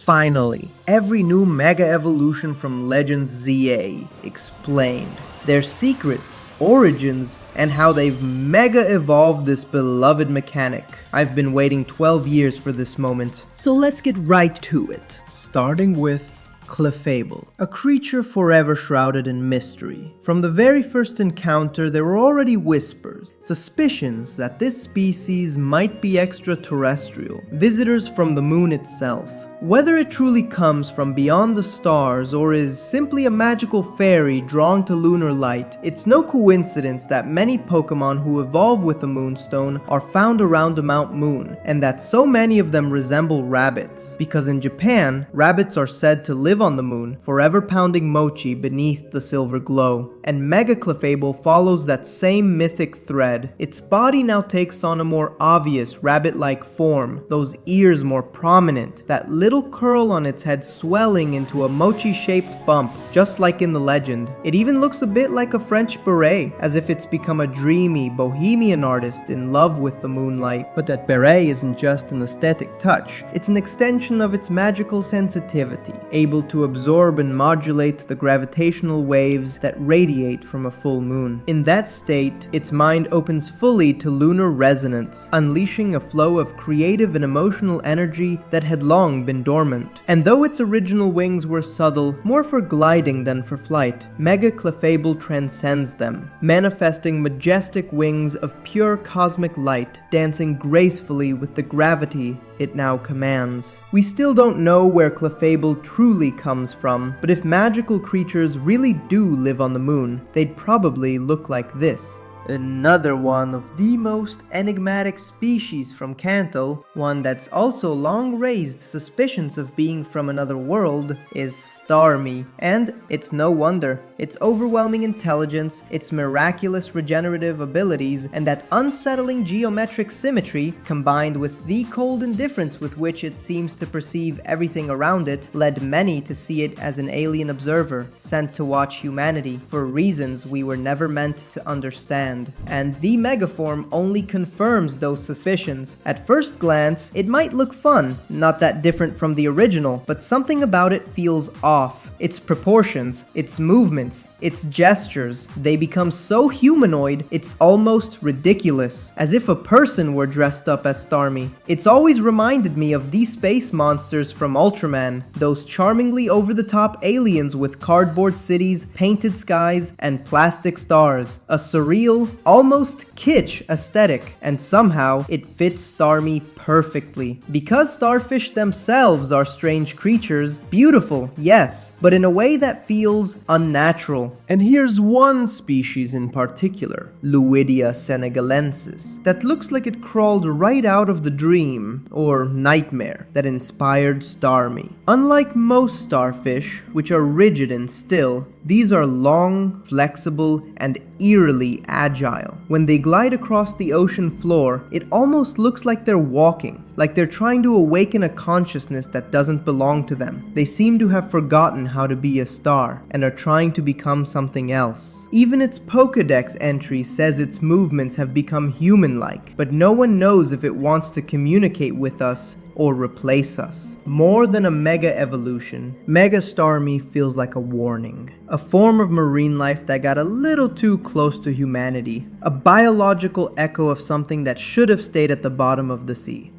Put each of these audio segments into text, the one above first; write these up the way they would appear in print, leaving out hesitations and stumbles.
Finally, every new Mega Evolution from Legends ZA explained. Their secrets, origins, and how they've mega evolved this beloved mechanic. I've been waiting 12 years for this moment, so let's get right to it. Starting with Clefable, a creature forever shrouded in mystery. From the very first encounter, there were already whispers, suspicions that this species might be extraterrestrial, visitors from the moon itself. Whether it truly comes from beyond the stars or is simply a magical fairy drawn to lunar light, it's no coincidence that many Pokemon who evolve with the Moonstone are found around the Mount Moon, and that so many of them resemble rabbits. Because in Japan, rabbits are said to live on the moon, forever pounding mochi beneath the silver glow. And Mega Clefable follows that same mythic thread. Its body now takes on a more obvious rabbit-like form, those ears more prominent, that little curl on its head swelling into a mochi-shaped bump, just like in the legend. It even looks a bit like a French beret, as if it's become a dreamy, bohemian artist in love with the moonlight. But that beret isn't just an aesthetic touch, it's an extension of its magical sensitivity, able to absorb and modulate the gravitational waves that radiate from a full moon. In that state, its mind opens fully to lunar resonance, unleashing a flow of creative and emotional energy that had long been dormant. And though its original wings were subtle, more for gliding than for flight, Mega Clefable transcends them, manifesting majestic wings of pure cosmic light, dancing gracefully with the gravity it now commands. We still don't know where Clefable truly comes from, but if magical creatures really do live on the moon, they'd probably look like this. Another one of the most enigmatic species from Kanto, one that's also long raised suspicions of being from another world, is Starmie. And it's no wonder. Its overwhelming intelligence, its miraculous regenerative abilities, and that unsettling geometric symmetry, combined with the cold indifference with which it seems to perceive everything around it, led many to see it as an alien observer, sent to watch humanity, for reasons we were never meant to understand. And the Megaform only confirms those suspicions. At first glance, it might look fun, not that different from the original, but something about it feels off. Its proportions, its movements, its gestures, they become so humanoid, it's almost ridiculous, as if a person were dressed up as Starmie. It's always reminded me of the space monsters from Ultraman, those charmingly over-the-top aliens with cardboard cities, painted skies, and plastic stars. A surreal, almost kitsch aesthetic, and somehow it fits Starmie perfectly. Because starfish themselves are strange creatures, beautiful, yes, but in a way that feels unnatural. And here's one species in particular, Luidia senegalensis, that looks like it crawled right out of the dream, or nightmare, that inspired Starmie. Unlike most starfish, which are rigid and still, these are long, flexible, and eerily agile. When they glide across the ocean floor, it almost looks like they're walking, like they're trying to awaken a consciousness that doesn't belong to them. They seem to have forgotten how to be a star, and are trying to become something else. Even its Pokédex entry says its movements have become human-like, but no one knows if it wants to communicate with us or replace us. More than a mega evolution, Mega Starmie feels like a warning. A form of marine life that got a little too close to humanity. A biological echo of something that should have stayed at the bottom of the sea.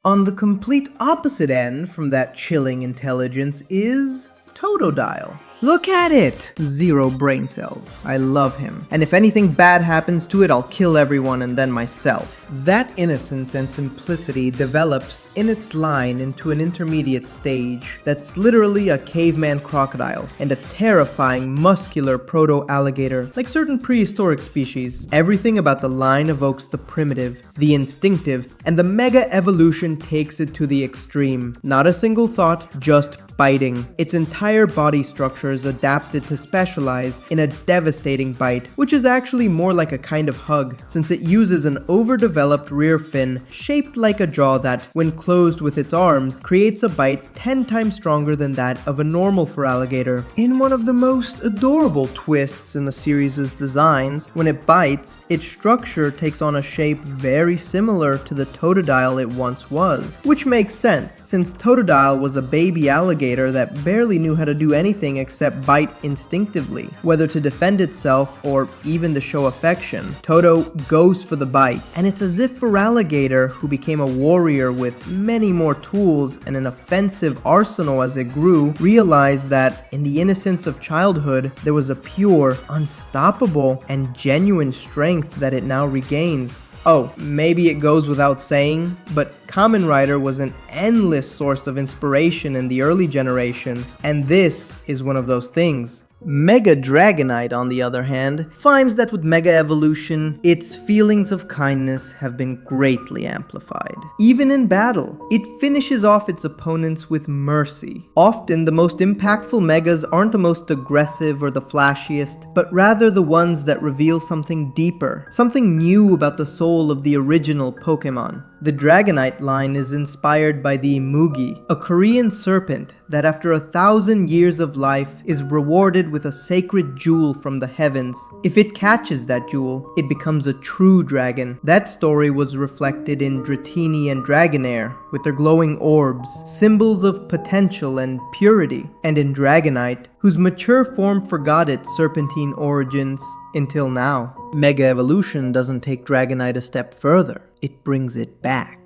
On the complete opposite end from that chilling intelligence is Totodile. Look at it! 0 brain cells. I love him. And if anything bad happens to it, I'll kill everyone and then myself. That innocence and simplicity develops in its line into an intermediate stage that's literally a caveman crocodile and a terrifying muscular proto-alligator like certain prehistoric species. Everything about the line evokes the primitive, the instinctive, and the mega evolution takes it to the extreme. Not a single thought, just biting. Its entire body structure is adapted to specialize in a devastating bite, which is actually more like a kind of hug, since it uses an overdeveloped rear fin shaped like a jaw that, when closed with its arms, creates a bite 10 times stronger than that of a normal Feraligatr. In one of the most adorable twists in the series' designs, when it bites, its structure takes on a shape very similar to the Totodile it once was. Which makes sense, since Totodile was a baby alligator that barely knew how to do anything except bite instinctively, whether to defend itself or even to show affection. Toto goes for the bite, and it's as if Feraligatr, who became a warrior with many more tools and an offensive arsenal as it grew, realized that in the innocence of childhood, there was a pure, unstoppable, and genuine strength that it now regains. Oh, maybe it goes without saying, but Kamen Rider was an endless source of inspiration in the early generations, and this is one of those things. Mega Dragonite, on the other hand, finds that with Mega Evolution, its feelings of kindness have been greatly amplified. Even in battle, it finishes off its opponents with mercy. Often, the most impactful Megas aren't the most aggressive or the flashiest, but rather the ones that reveal something deeper, something new about the soul of the original Pokemon. The Dragonite line is inspired by the Mugi, a Korean serpent that after 1,000 years of life is rewarded with a sacred jewel from the heavens. If it catches that jewel, it becomes a true dragon. That story was reflected in Dratini and Dragonair, with their glowing orbs, symbols of potential and purity, and in Dragonite, whose mature form forgot its serpentine origins until now. Mega Evolution doesn't take Dragonite a step further, it brings it back.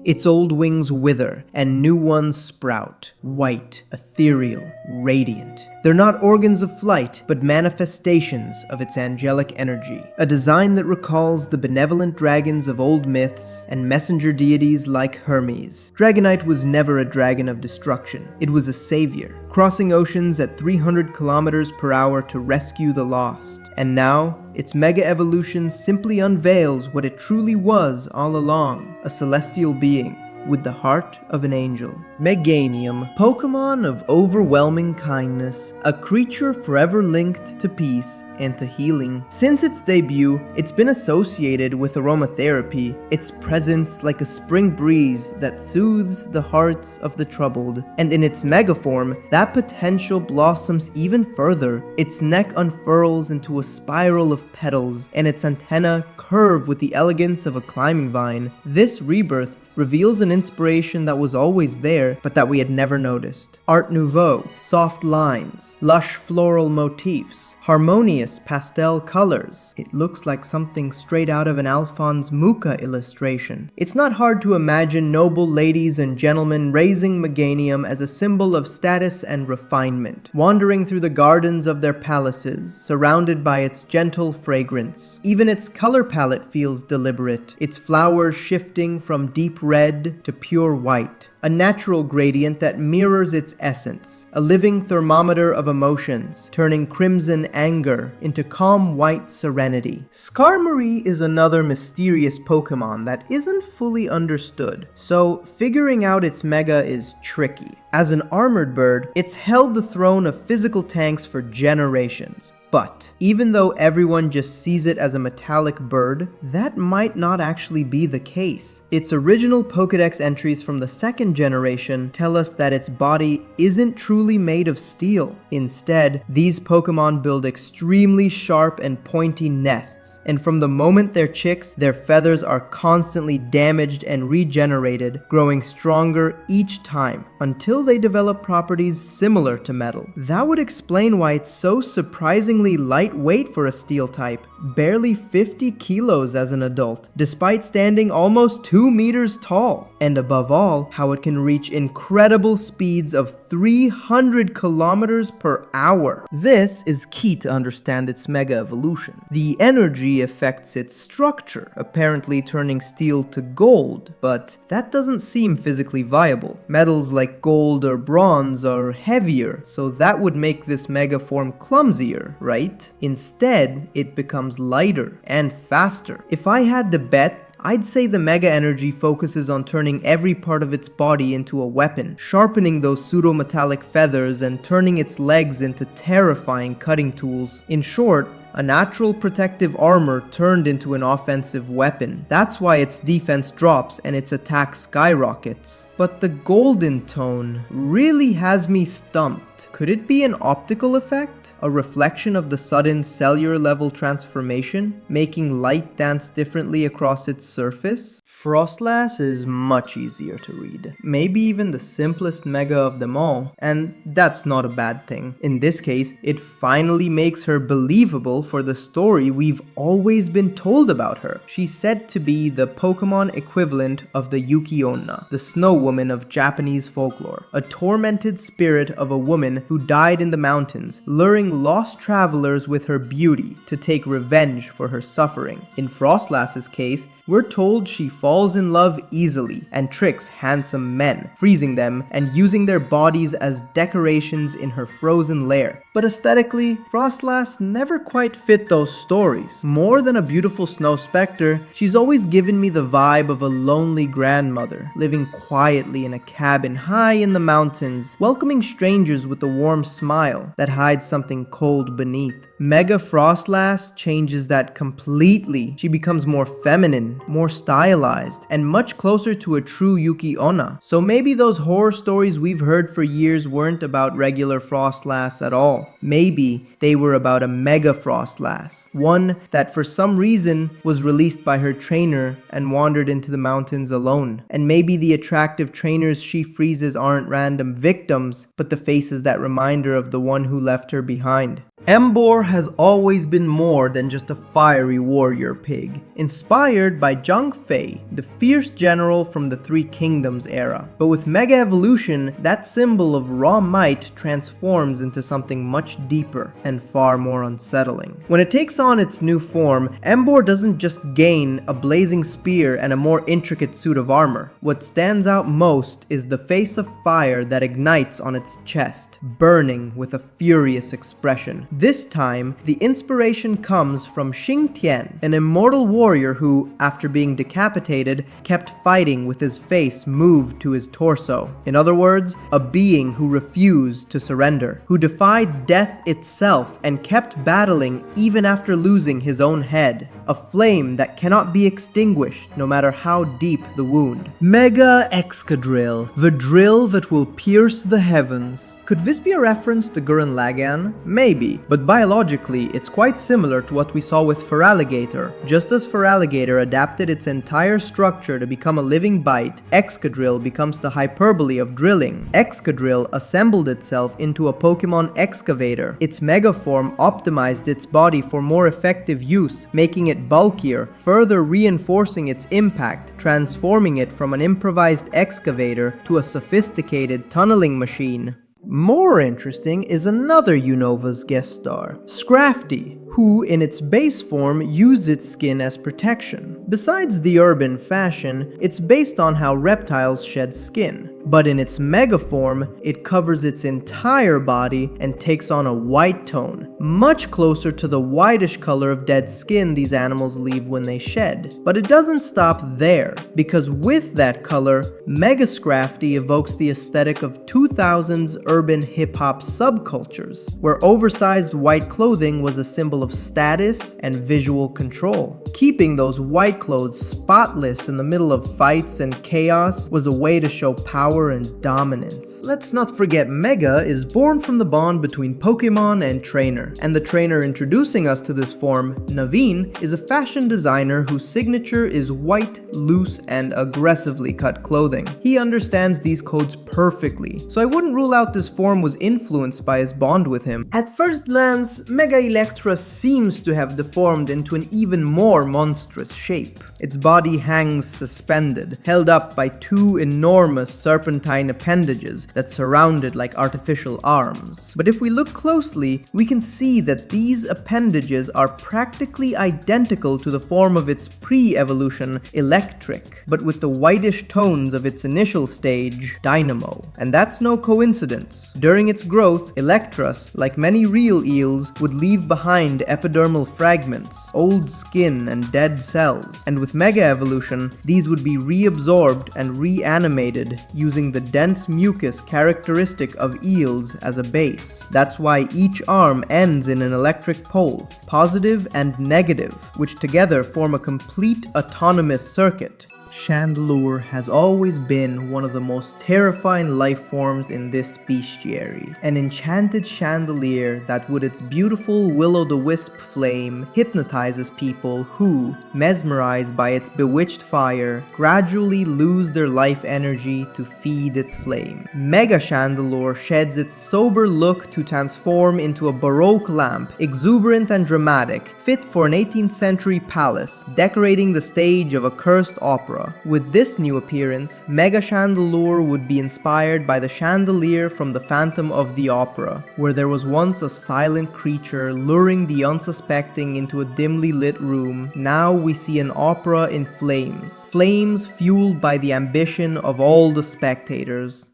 Its old wings wither, and new ones sprout, white, ethereal, radiant. They're not organs of flight, but manifestations of its angelic energy. A design that recalls the benevolent dragons of old myths and messenger deities like Hermes. Dragonite was never a dragon of destruction. It was a savior, crossing oceans at 300 kilometers per hour to rescue the lost. And now, its Mega Evolution simply unveils what it truly was all along, a celestial being with the heart of an angel. Meganium, Pokemon of overwhelming kindness, a creature forever linked to peace and to healing. Since its debut, it's been associated with aromatherapy, its presence like a spring breeze that soothes the hearts of the troubled. And in its mega form, that potential blossoms even further. Its neck unfurls into a spiral of petals, and its antennae curve with the elegance of a climbing vine. This rebirth reveals an inspiration that was always there, but that we had never noticed. Art Nouveau, soft lines, lush floral motifs, harmonious pastel colors. It looks like something straight out of an Alphonse Mucha illustration. It's not hard to imagine noble ladies and gentlemen raising Meganium as a symbol of status and refinement, wandering through the gardens of their palaces, surrounded by its gentle fragrance. Even its color palette feels deliberate, its flowers shifting from deep red to pure white. A natural gradient that mirrors its essence, a living thermometer of emotions, turning crimson anger into calm white serenity. Skarmory is another mysterious Pokemon that isn't fully understood, so figuring out its mega is tricky. As an armored bird, it's held the throne of physical tanks for generations. But even though everyone just sees it as a metallic bird, that might not actually be the case. Its original Pokédex entries from the second generation tell us that its body isn't truly made of steel. Instead, these Pokemon build extremely sharp and pointy nests, and from the moment they're chicks, their feathers are constantly damaged and regenerated, growing stronger each time, until they develop properties similar to metal. That would explain why it's so surprisingly lightweight for a steel type, barely 50 kilos as an adult, despite standing almost 2 meters tall. And above all, how it can reach incredible speeds of 300 kilometers per hour. This is key to understand its mega evolution. The energy affects its structure, apparently turning steel to gold, but that doesn't seem physically viable. Metals like gold or bronze are heavier, so that would make this mega form clumsier, right? Instead, it becomes lighter and faster. If I had to bet, I'd say the Mega Energy focuses on turning every part of its body into a weapon, sharpening those pseudo-metallic feathers and turning its legs into terrifying cutting tools. In short, a natural protective armor turned into an offensive weapon. That's why its defense drops and its attack skyrockets. But the golden tone really has me stumped. Could it be an optical effect? A reflection of the sudden cellular level transformation, making light dance differently across its surface? Froslass is much easier to read. Maybe even the simplest mega of them all, and that's not a bad thing. In this case, it finally makes her believable for the story we've always been told about her. She's said to be the Pokemon equivalent of the Yuki-onna, the snow woman of Japanese folklore, a tormented spirit of a woman who died in the mountains, luring lost travelers with her beauty to take revenge for her suffering. In Froslass's case, we're told she falls in love easily and tricks handsome men, freezing them and using their bodies as decorations in her frozen lair. But aesthetically, Froslass never quite fit those stories. More than a beautiful snow specter, she's always given me the vibe of a lonely grandmother, living quietly in a cabin high in the mountains, welcoming strangers with a warm smile that hides something cold beneath. Mega Froslass changes that completely. She becomes more feminine, more stylized, and much closer to a true Yuki-onna. So maybe those horror stories we've heard for years weren't about regular Froslass at all. Maybe they were about a Mega Froslass, one that for some reason was released by her trainer and wandered into the mountains alone. And maybe the attractive trainers she freezes aren't random victims, but the faces that remind her of the one who left her behind. Emboarr has always been more than just a fiery warrior pig, inspired by Zhang Fei, the fierce general from the Three Kingdoms era. But with Mega Evolution, that symbol of raw might transforms into something much deeper and far more unsettling. When it takes on its new form, Emboarr doesn't just gain a blazing spear and a more intricate suit of armor. What stands out most is the face of fire that ignites on its chest, burning with a furious expression. This time, the inspiration comes from Xing Tian, an immortal warrior who, after being decapitated, kept fighting with his face moved to his torso. In other words, a being who refused to surrender, who defied death itself and kept battling even after losing his own head. A flame that cannot be extinguished no matter how deep the wound. Mega Excadrill, the drill that will pierce the heavens. Could this be a reference to Gurren Lagann? Maybe, but biologically, it's quite similar to what we saw with Feraligatr. Just as Feraligatr adapted its entire structure to become a living bite, Excadrill becomes the hyperbole of drilling. Excadrill assembled itself into a Pokemon excavator. Its mega form optimized its body for more effective use, making it bulkier, further reinforcing its impact, transforming it from an improvised excavator to a sophisticated tunneling machine. More interesting is another Unova's guest star, Scrafty, who in its base form used its skin as protection. Besides the urban fashion, it's based on how reptiles shed skin. But in its mega form, it covers its entire body and takes on a white tone, much closer to the whitish color of dead skin these animals leave when they shed. But it doesn't stop there, because with that color, Mega Scrafty evokes the aesthetic of 2000s urban hip-hop subcultures, where oversized white clothing was a symbol of status and visual control. Keeping those white clothes spotless in the middle of fights and chaos was a way to show power and dominance. Let's not forget Mega is born from the bond between Pokemon and trainer, and the trainer introducing us to this form, Naveen, is a fashion designer whose signature is white, loose, and aggressively cut clothing. He understands these codes perfectly, so I wouldn't rule out this form was influenced by his bond with him. At first glance, Mega Eelektross seems to have deformed into an even more monstrous shape. Its body hangs suspended, held up by two enormous serpentine appendages that surround it like artificial arms. But if we look closely, we can see that these appendages are practically identical to the form of its pre-evolution Electric, but with the whitish tones of its initial stage, Dynamo. And that's no coincidence. During its growth, Eelektross, like many real eels, would leave behind epidermal fragments, old skin, and dead cells, and with Mega Evolution, these would be reabsorbed and reanimated using the dense mucus characteristic of eels as a base. That's why each arm ends in an electric pole, positive and negative, which together form a complete autonomous circuit. Chandelure has always been one of the most terrifying life forms in this bestiary. An enchanted chandelier that with its beautiful will-o'-the-wisp flame hypnotizes people who, mesmerized by its bewitched fire, gradually lose their life energy to feed its flame. Mega Chandelure sheds its sober look to transform into a baroque lamp, exuberant and dramatic, fit for an 18th century palace, decorating the stage of a cursed opera. With this new appearance, Mega Chandelure would be inspired by the chandelier from the Phantom of the Opera, where there was once a silent creature luring the unsuspecting into a dimly lit room. Now we see an opera in flames. Flames fueled by the ambition of all the spectators.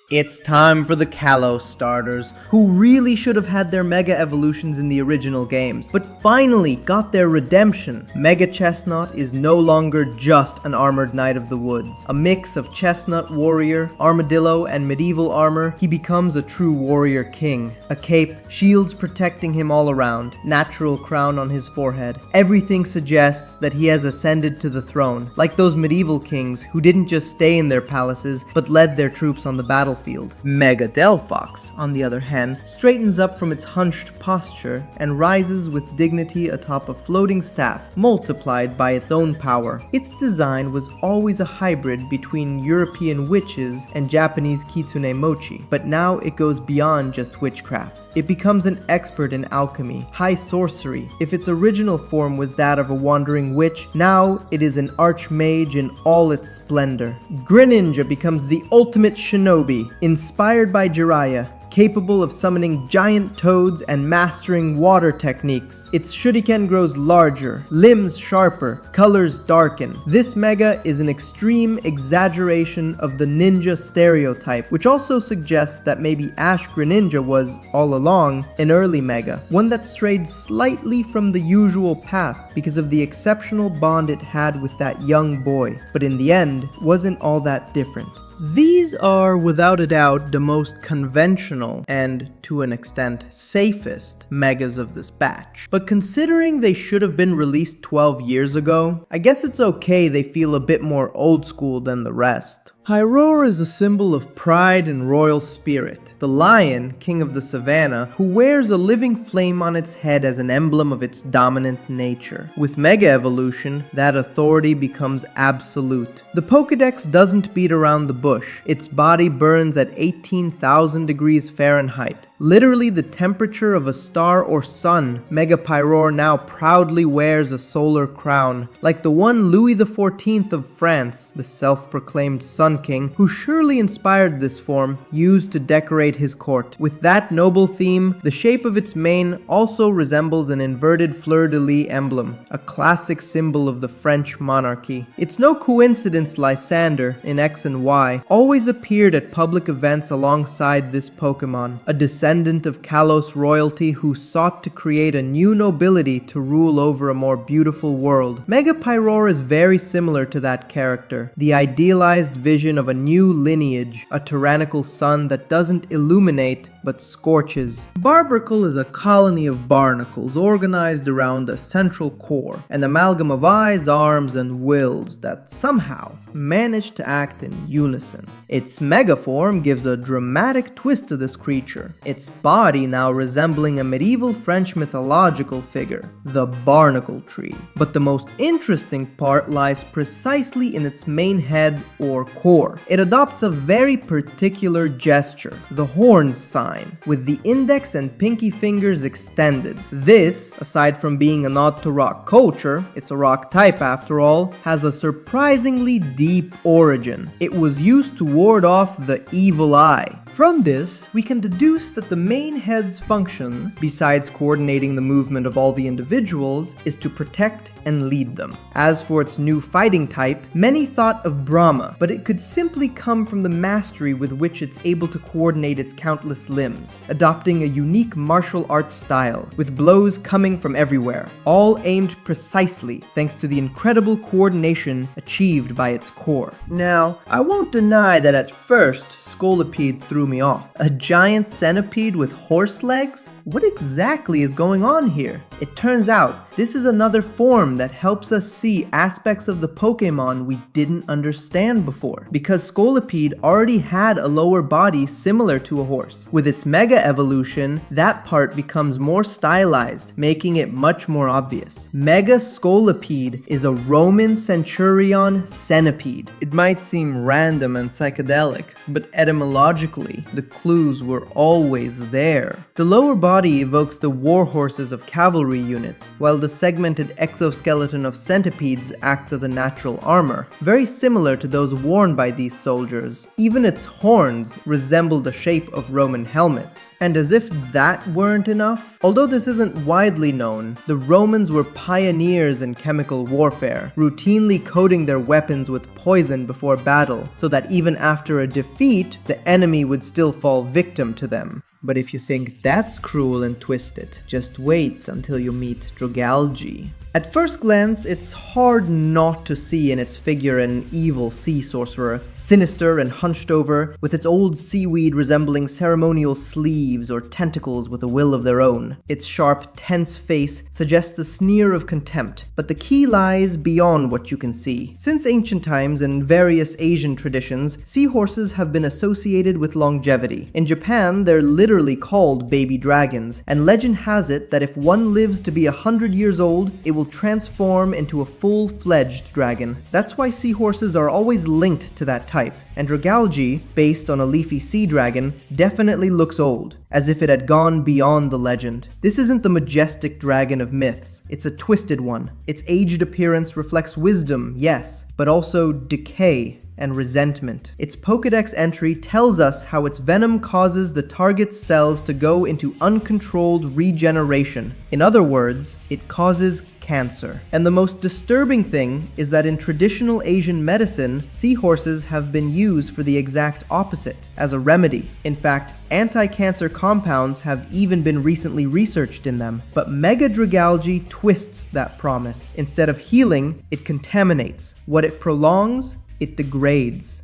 It's time for the Kalos starters, who really should have had their Mega Evolutions in the original games, but finally got their redemption. Mega Chestnut is no longer just an armored knight of the woods. A mix of chestnut warrior, armadillo, and medieval armor, he becomes a true warrior king. A cape, shields protecting him all around, natural crown on his forehead. Everything suggests that he has ascended to the throne, like those medieval kings who didn't just stay in their palaces, but led their troops on the battlefield. Mega Delphox, on the other hand, straightens up from its hunched posture and rises with dignity atop a floating staff, multiplied by its own power. Its design was always a hybrid between European witches and Japanese kitsune mochi, but now it goes beyond just witchcraft. It becomes an expert in alchemy, high sorcery. If its original form was that of a wandering witch, now it is an archmage in all its splendor. Greninja becomes the ultimate shinobi, inspired by Jiraiya, capable of summoning giant toads and mastering water techniques. Its shuriken grows larger, limbs sharper, colors darken. This Mega is an extreme exaggeration of the ninja stereotype, which also suggests that maybe Ash Greninja was, all along, an early Mega, one that strayed slightly from the usual path because of the exceptional bond it had with that young boy, but in the end, wasn't all that different. These are, without a doubt, the most conventional and, to an extent, safest Megas of this batch. But considering they should have been released 12 years ago, I guess it's okay they feel a bit more old school than the rest. Pyroar is a symbol of pride and royal spirit, the lion, king of the savannah, who wears a living flame on its head as an emblem of its dominant nature. With Mega Evolution, that authority becomes absolute. The Pokédex doesn't beat around the bush. Its body burns at 18,000 degrees Fahrenheit, literally the temperature of a star or sun. Mega Pyroar now proudly wears a solar crown, like the one Louis XIV of France, the self-proclaimed Sun King, who surely inspired this form, used to decorate his court. With that noble theme, the shape of its mane also resembles an inverted fleur-de-lis emblem, a classic symbol of the French monarchy. It's no coincidence Lysander, in X and Y, always appeared at public events alongside this Pokemon, a descendant of Kalos royalty who sought to create a new nobility to rule over a more beautiful world. Mega Pyroar is very similar to that character, the idealized vision of a new lineage, a tyrannical sun that doesn't illuminate but scorches. Barbaracle is a colony of barnacles organized around a central core, an amalgam of eyes, arms, and wills that somehow manage to act in unison. Its mega form gives a dramatic twist to this creature, its body now resembling a medieval French mythological figure, the barnacle tree. But the most interesting part lies precisely in its main head or core. It adopts a very particular gesture, the horns sign, with the index and pinky fingers extended. This, aside from being a nod to rock culture, it's a rock type after all, has a surprisingly deep origin. It was used to ward off the evil eye. From this, we can deduce that the main head's function, besides coordinating the movement of all the individuals, is to protect and lead them. As for its new fighting type, many thought of Brahma, but it could simply come from the mastery with which it's able to coordinate its countless limbs, adopting a unique martial arts style, with blows coming from everywhere, all aimed precisely thanks to the incredible coordination achieved by its core. Now, I won't deny that at first, Scolipede threw me off. A giant centipede with horse legs? What exactly is going on here? It turns out, this is another form that helps us see aspects of the Pokemon we didn't understand before, because Scolipede already had a lower body similar to a horse. With its Mega Evolution, that part becomes more stylized, making it much more obvious. Mega Scolipede is a Roman Centurion centipede. It might seem random and psychedelic, but etymologically, the clues were always there. The lower body evokes the war horses of cavalry units, while the segmented exoskeleton of centipedes acts as a natural armor, very similar to those worn by these soldiers. Even its horns resemble the shape of Roman helmets. And as if that weren't enough, although this isn't widely known, the Romans were pioneers in chemical warfare, routinely coating their weapons with poison before battle, so that even after a defeat, the enemy would still fall victim to them. But if you think that's cruel and twisted, just wait until you meet Dragalge. At first glance, it's hard not to see in its figure an evil sea sorcerer, sinister and hunched over, with its old seaweed resembling ceremonial sleeves or tentacles with a will of their own. Its sharp, tense face suggests a sneer of contempt, but the key lies beyond what you can see. Since ancient times and various Asian traditions, seahorses have been associated with longevity. In Japan, they're literally called baby dragons, and legend has it that if one lives to be 100 years old, it will transform into a full-fledged dragon. That's why seahorses are always linked to that type, and Dragalge, based on a leafy sea dragon, definitely looks old, as if it had gone beyond the legend. This isn't the majestic dragon of myths, it's a twisted one. Its aged appearance reflects wisdom, yes, but also decay and resentment. Its Pokédex entry tells us how its venom causes the target's cells to go into uncontrolled regeneration. In other words, it causes cancer. And the most disturbing thing is that in traditional Asian medicine, seahorses have been used for the exact opposite, as a remedy. In fact, anti-cancer compounds have even been recently researched in them. But Mega Dragalge twists that promise. Instead of healing, it contaminates. What it prolongs, it degrades.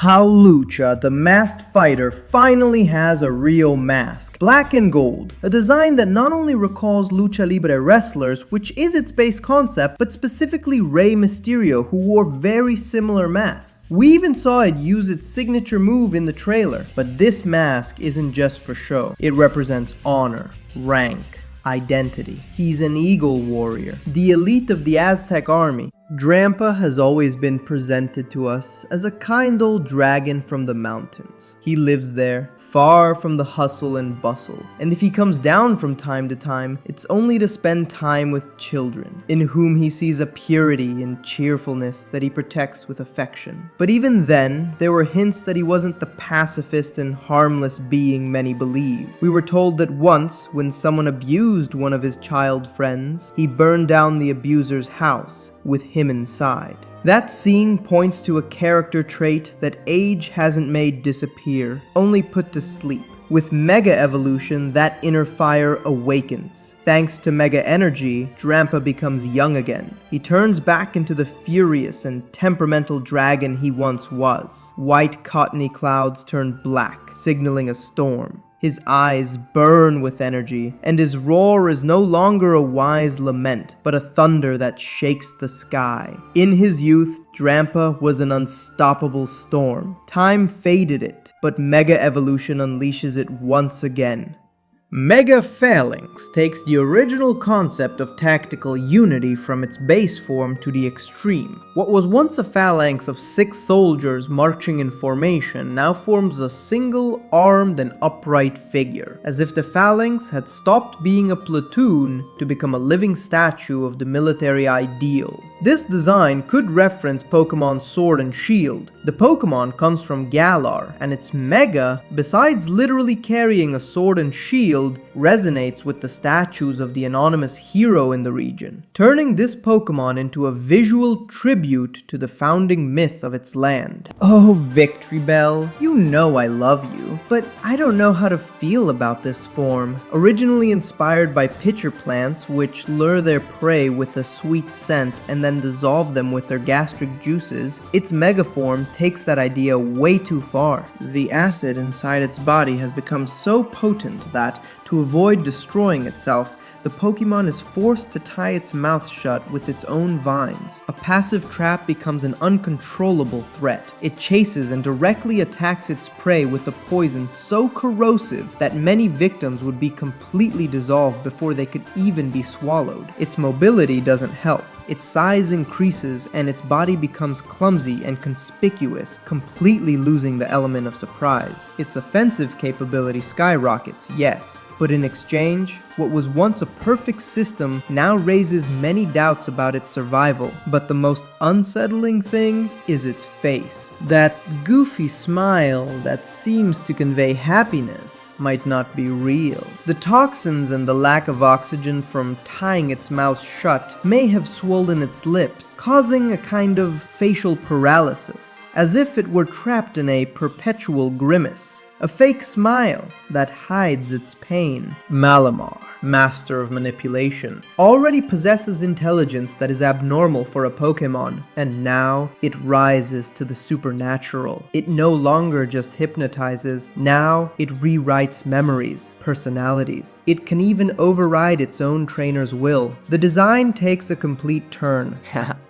Hawlucha, the masked fighter, finally has a real mask. Black and gold. A design that not only recalls Lucha Libre wrestlers, which is its base concept, but specifically Rey Mysterio, who wore very similar masks. We even saw it use its signature move in the trailer. But this mask isn't just for show. It represents honor, rank, identity. He's an eagle warrior, the elite of the Aztec army. Drampa has always been presented to us as a kind old dragon from the mountains. He lives there, far from the hustle and bustle, and if he comes down from time to time, it's only to spend time with children, in whom he sees a purity and cheerfulness that he protects with affection. But even then, there were hints that he wasn't the pacifist and harmless being many believe. We were told that once, when someone abused one of his child friends, he burned down the abuser's house, with him inside. That scene points to a character trait that age hasn't made disappear, only put to sleep. With Mega Evolution, that inner fire awakens. Thanks to Mega Energy, Drampa becomes young again. He turns back into the furious and temperamental dragon he once was. White cottony clouds turn black, signaling a storm. His eyes burn with energy, and his roar is no longer a wise lament, but a thunder that shakes the sky. In his youth, Drampa was an unstoppable storm. Time faded it, but Mega Evolution unleashes it once again. Mega Falinks takes the original concept of tactical unity from its base form to the extreme. What was once a phalanx of 6 soldiers marching in formation now forms a single, armed and upright figure, as if the phalanx had stopped being a platoon to become a living statue of the military ideal. This design could reference Pokemon Sword and Shield. The Pokemon comes from Galar, and its Mega, besides literally carrying a sword and shield, resonates with the statues of the anonymous hero in the region, turning this Pokemon into a visual tribute to the founding myth of its land. Oh, Victreebel, you know I love you, but I don't know how to feel about this form. Originally inspired by pitcher plants, which lure their prey with a sweet scent and then dissolve them with their gastric juices, its Mega form takes that idea way too far. The acid inside its body has become so potent that, to avoid destroying itself, the Pokemon is forced to tie its mouth shut with its own vines. A passive trap becomes an uncontrollable threat. It chases and directly attacks its prey with a poison so corrosive that many victims would be completely dissolved before they could even be swallowed. Its mobility doesn't help. Its size increases and its body becomes clumsy and conspicuous, completely losing the element of surprise. Its offensive capability skyrockets, yes, but in exchange, what was once a perfect system now raises many doubts about its survival. But the most unsettling thing is its face. That goofy smile that seems to convey happiness might not be real. The toxins and the lack of oxygen from tying its mouth shut may have swollen its lips, causing a kind of facial paralysis, as if it were trapped in a perpetual grimace. A fake smile that hides its pain. Malamar, master of manipulation, already possesses intelligence that is abnormal for a Pokemon, and now it rises to the supernatural. It no longer just hypnotizes, now it rewrites memories, personalities. It can even override its own trainer's will. The design takes a complete turn.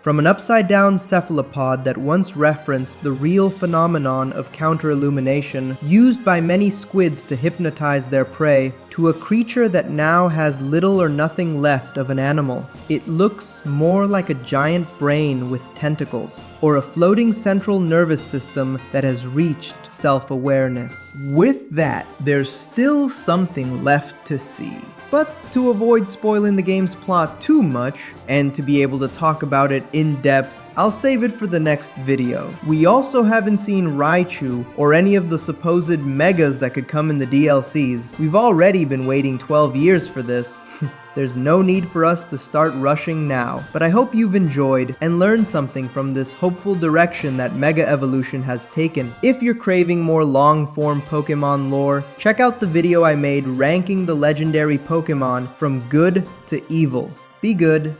From an upside-down cephalopod that once referenced the real phenomenon of counter-illumination used by many squids to hypnotize their prey, to a creature that now has little or nothing left of an animal. It looks more like a giant brain with tentacles, or a floating central nervous system that has reached self-awareness. With that, there's still something left to see. But to avoid spoiling the game's plot too much, and to be able to talk about it in depth, I'll save it for the next video. We also haven't seen Raichu or any of the supposed megas that could come in the DLCs. We've already been waiting 12 years for this. There's no need for us to start rushing now, but I hope you've enjoyed and learned something from this hopeful direction that Mega Evolution has taken. If you're craving more long-form Pokemon lore, check out the video I made ranking the legendary Pokemon from good to evil. Be good.